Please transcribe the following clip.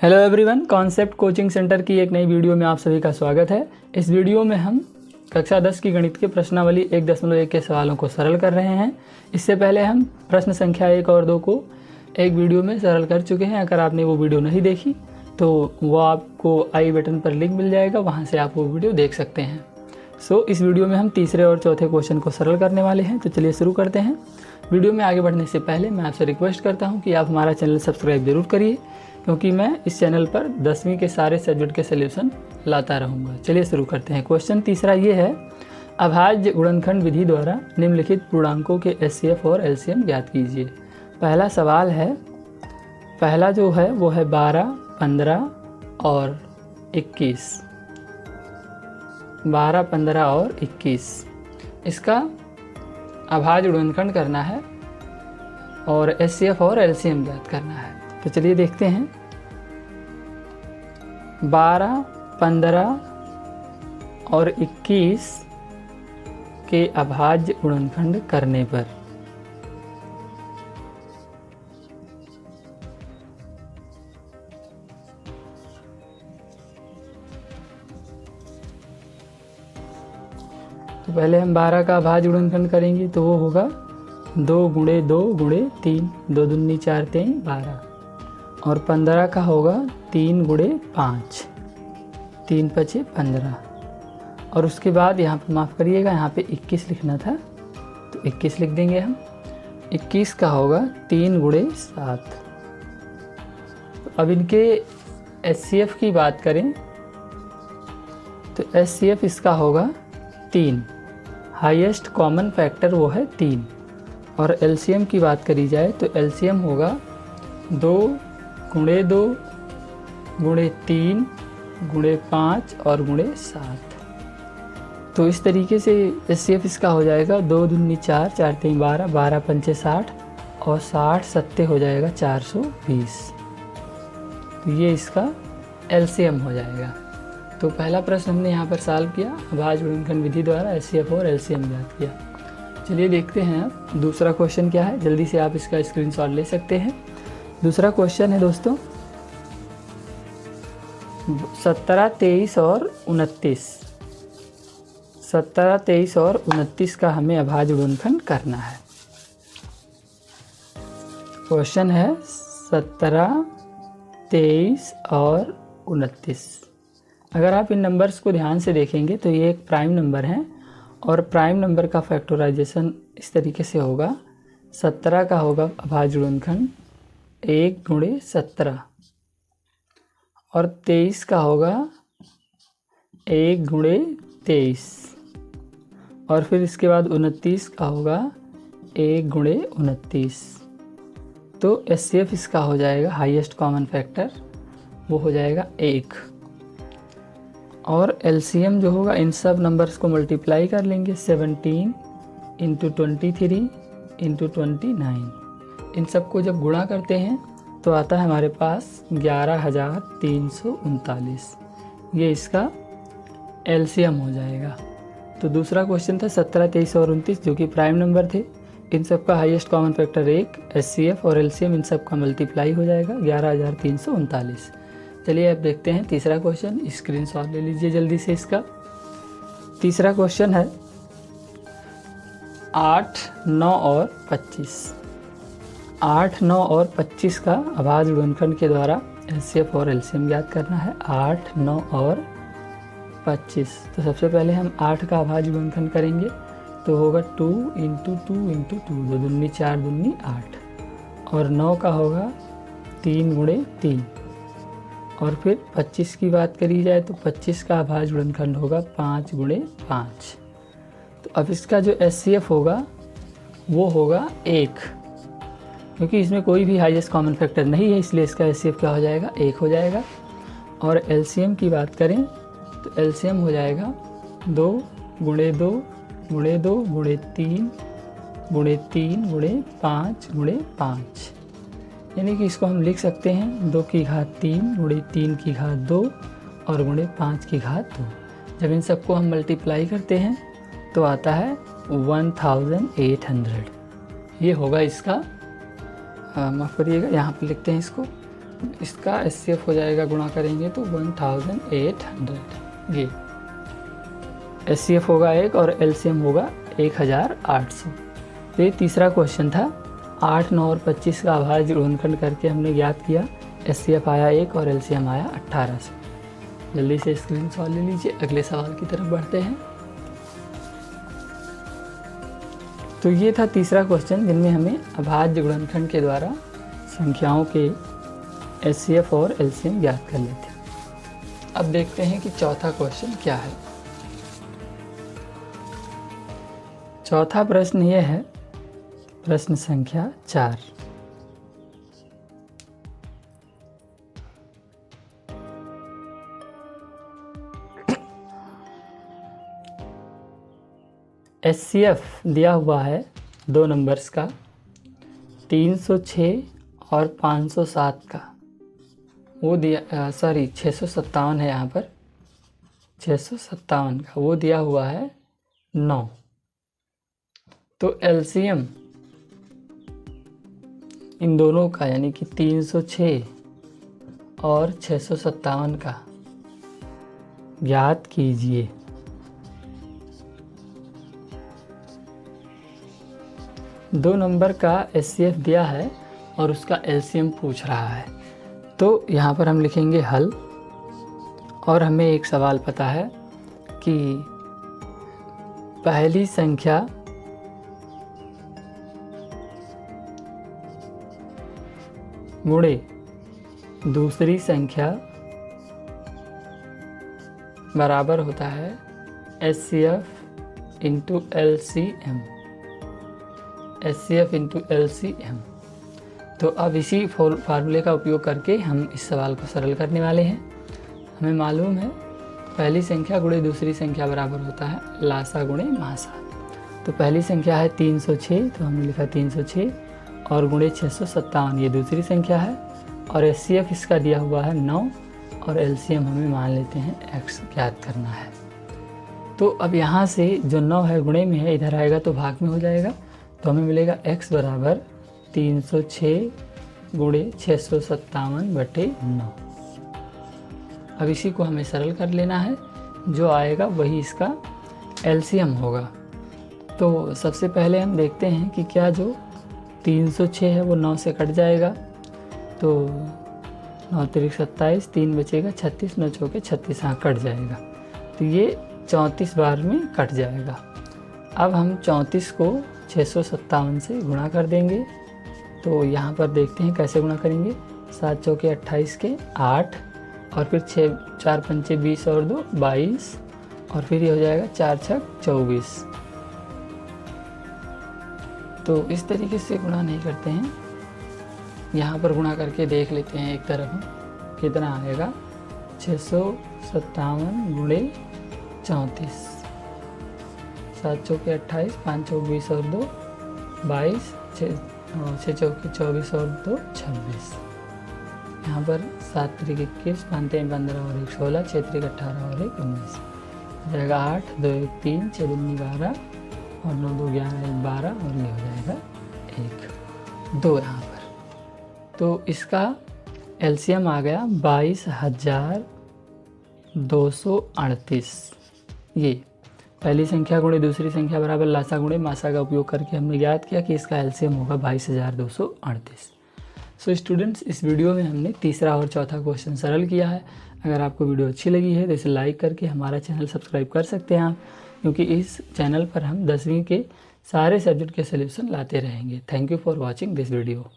Hello everyone, concept coaching centre की एक नई वीडियो में आप सभी का स्वागत है। इस वीडियो में हम कक्षा 10 की गणित के प्रश्नावली 1.1 के सवालों को सरल कर रहे हैं। इससे पहले हम प्रश्न संख्या 1 और 2 को एक वीडियो में सरल कर चुके हैं। अगर आपने वो वीडियो नहीं देखी तो वो आपको आई बटन पर लिंक मिल जाएगा, वहाँ से आप वो वीडियो देख सकते हैं। इस वीडियो में हम तीसरे और चौथे क्वेश्चन को सरल करने वाले हैं। तो चलिए शुरू करते हैं। वीडियो में आगे बढ़ने से पहले मैं आपसे रिक्वेस्ट करता हूँ कि आप हमारा चैनल सब्सक्राइब जरूर करिए, क्योंकि मैं इस चैनल पर 10वीं के सारे सब्जेक्ट के सॉल्यूशन लाता रहूँगा। चलिए शुरू करते हैं। क्वेश्चन तीसरा ये है, अभाज्य गुणनखंड विधि द्वारा निम्नलिखित पूर्णांकों के एचसीएफ और एलसीएम ज्ञात कीजिए। पहला सवाल है, पहला जो है वो है 12, 15 और 21। 12, 15 और 21 इसका अभाज्य गुणनखंड करना है और एचसीएफ और एलसीएम ज्ञात करना है। तो चलिए देखते हैं। 12, 15 और 21 के अभाज्य गुणनखंड करने पर तो पहले हम 12 का अभाज्य गुणनखंड करेंगे तो वो होगा 2 गुणे 2 गुणे 3, 2 दूनी 4 3 12। और 15 का होगा 3 गुणे 5, 3 पचे 15। और उसके बाद यहाँ पर माफ़ करिएगा, यहाँ पे 21 लिखना था तो 21 लिख देंगे हम। 21 का होगा 3 गुणे 7। तो अब इनके एचसीएफ की बात करें तो एचसीएफ इसका होगा 3, हाईएस्ट कॉमन फैक्टर वो है 3। और एलसीएम की बात करी जाए तो एलसीएम होगा 2 गुणे 2 गुणे 3 गुणे 5 और गुणे 7। तो इस तरीके से एचसीएफ इसका हो जाएगा 2 दूनी 4, 4 3 12, 12 पंचे 60 और 60 सत्ते हो जाएगा 420। तो ये इसका एलसीएम हो जाएगा। तो पहला प्रश्न हमने यहाँ पर सॉल्व किया, अभाज्य गुणनखंड विधि द्वारा एचसीएफ और एलसीएम ज्ञात किया। चलिए देखते हैं अब दूसरा क्वेश्चन क्या है। जल्दी से आप इसका स्क्रीनशॉट ले सकते हैं। दूसरा क्वेश्चन है दोस्तों 17, 23 और 29। 17, 23 और 29 का हमें अभाज्य गुणनखंड करना है। क्वेश्चन है 17, 23 और 29। अगर आप इन नंबर्स को ध्यान से देखेंगे तो ये एक प्राइम नंबर है और प्राइम नंबर का फैक्टराइजेशन इस तरीके से होगा। 17 का होगा अभाज्य गुणनखंड 1 गुणे 17 और 23 का होगा 1 गुणे 23 और फिर इसके बाद 29 का होगा 1 गुणे 29। तो एचसीएफ इसका हो जाएगा, हाईएस्ट कॉमन फैक्टर वो हो जाएगा 1। और एलसीएम जो होगा इन सब नंबर्स को मल्टीप्लाई कर लेंगे। 17 इंटू 23 इंटू 29। इन सब को जब गुणा करते हैं तो आता है हमारे पास 11,339। ये इसका एलसीएम हो जाएगा। तो दूसरा क्वेश्चन था 17, 23 और 29 जो कि प्राइम नंबर थे। इन सब का हाईएस्ट कॉमन फैक्टर 1, एचसीएफ और एलसीएम इन सब का मल्टीप्लाई हो जाएगा 11,339। चलिए अब देखते हैं तीसरा क्वेश्चन। स्क्रीनशॉट ले लीजिए जल्दी से इसका। तीसरा क्वेश्चन है 8, 9 और 25। 8, 9 और 25 का अभाज्य गुणनखंड के द्वारा एचसीएफ और एलसीएम ज्ञात करना है। 8, 9 और 25। तो सबसे पहले हम 8 का अभाज्य गुणनखंड करेंगे तो होगा 2 इंटू 2 इंटू 2, 2 दूनी 4 दूनी 8। और 9 का होगा 3 गुणे 3। और फिर 25 की बात करी जाए तो 25 का अभाज्य गुणनखंड होगा 5 गुणे 5। तो अब इसका जो एचसीएफ होगा वो होगा 1, क्योंकि इसमें कोई भी हाईएस्ट कॉमन फैक्टर नहीं है, इसलिए इसका एचसीएफ क्या हो जाएगा, 1 हो जाएगा। और एलसीएम की बात करें तो एलसीएम हो जाएगा 2 गुणे 2 गुणे 2 गुणे 3 गुणे 3 गुणे 5 गुणे 5। यानी कि इसको हम लिख सकते हैं 2 की घात 3 गुणे 3 की घात 2 और गुणे 5 की घात 2। जब इन सबको हम मल्टीप्लाई करते हैं तो आता है 1800। ये होगा इसका, माफ़ करिएगा यहाँ पर लिखते हैं इसको इसका HCF हो जाएगा, गुणा करेंगे तो 1800। ये HCF होगा 1 और LCM होगा 1800। तो ये तीसरा क्वेश्चन था। 8, 9 और 25 का अभाज्य गुणनखंड करके हमने ज्ञात किया। HCF आया 1 और LCM आया 1800। जल्दी से स्क्रीनशॉट ले लीजिए। अगले सवाल की तरफ बढ़ते हैं। तो ये था तीसरा क्वेश्चन जिनमें हमें अभाज्य गुणनखंड के द्वारा संख्याओं के HCF और LCM ज्ञात कर लेते हैं। अब देखते हैं कि चौथा क्वेश्चन क्या है। चौथा प्रश्न ये है, प्रश्न संख्या 4। HCF दिया हुआ है 2 नंबर्स का, 306 और 507 का। वो दिया 657 है यहाँ पर, 657 का वो दिया हुआ है 9। तो LCM इन दोनों का यानी कि 306 और 657 का ज्ञात कीजिए। दो नंबर का HCF दिया है और उसका LCM पूछ रहा है। तो यहाँ पर हम लिखेंगे हल, और हमें एक सवाल पता है कि पहली संख्या गुणे दूसरी संख्या बराबर होता है HCF into LCM। HCF into LCM। तो अब इसी फार्मूले का उपयोग करके हम इस सवाल को सरल करने वाले हैं। हमें मालूम है पहली संख्या गुणे दूसरी संख्या बराबर होता है लासा गुणे मासा। तो पहली संख्या है 306, तो हमने लिखा 306 और गुणे 657 ये दूसरी संख्या है, और HCF इसका दिया हुआ है 9 और LCM हमें मान लेते हैं x ज्ञात करना है। तो अब यहाँ से जो 9 है गुणे में है, इधर आएगा तो भाग में हो जाएगा। तो हमें मिलेगा x बराबर 306 गुणे 657/9। अब इसी को हमें सरल कर लेना है, जो आएगा वही इसका LCM होगा। तो सबसे पहले हम देखते हैं कि क्या जो 306 है वो 9 से कट जाएगा। तो 9 तिरिक 27, 3 बचेगा 36, 9 चौके 36, हाँ कट जाएगा। तो ये 34 बार में कट जाएगा। अब हम 34 को 657 से गुणा कर देंगे। तो यहाँ पर देखते हैं कैसे गुणा करेंगे। 7 चौके 28 के 8, और फिर 6 4 पंचे 20 और 2 22, और फिर ये हो जाएगा 4 छक 24। तो इस तरीके से गुणा नहीं करते हैं, यहाँ पर गुणा करके देख लेते हैं एक तरफ हम कितना आएगा। 657 गुणे 34, 7 चौके 28, 5 चौक 20 और 2 22, 6 चौके 24 और 2 26। यहाँ पर 7 तिरिक 21, 5 3 15 और 1 16, 6 तिरिक 18 और 1 19, हो जाएगा 8, 2 1 3, 6 दूनी 12 और 9 2 11 1 12, और ये हो जाएगा 1 2 यहाँ पर। तो इसका LCM आ गया 22,238। ये पहली संख्या गुणे दूसरी संख्या बराबर लासा गुणे मासा का उपयोग करके हमने ज्ञात किया कि इसका LCM होगा 22,238। सो स्टूडेंट्स, इस वीडियो में हमने तीसरा और चौथा क्वेश्चन सरल किया है। अगर आपको वीडियो अच्छी लगी है तो इसे लाइक करके हमारा चैनल सब्सक्राइब कर सकते हैं आप, क्योंकि इस चैनल पर हम 10वीं के सारे सब्जेक्ट के सॉल्यूशन लाते रहेंगे। Thank you for watching this video.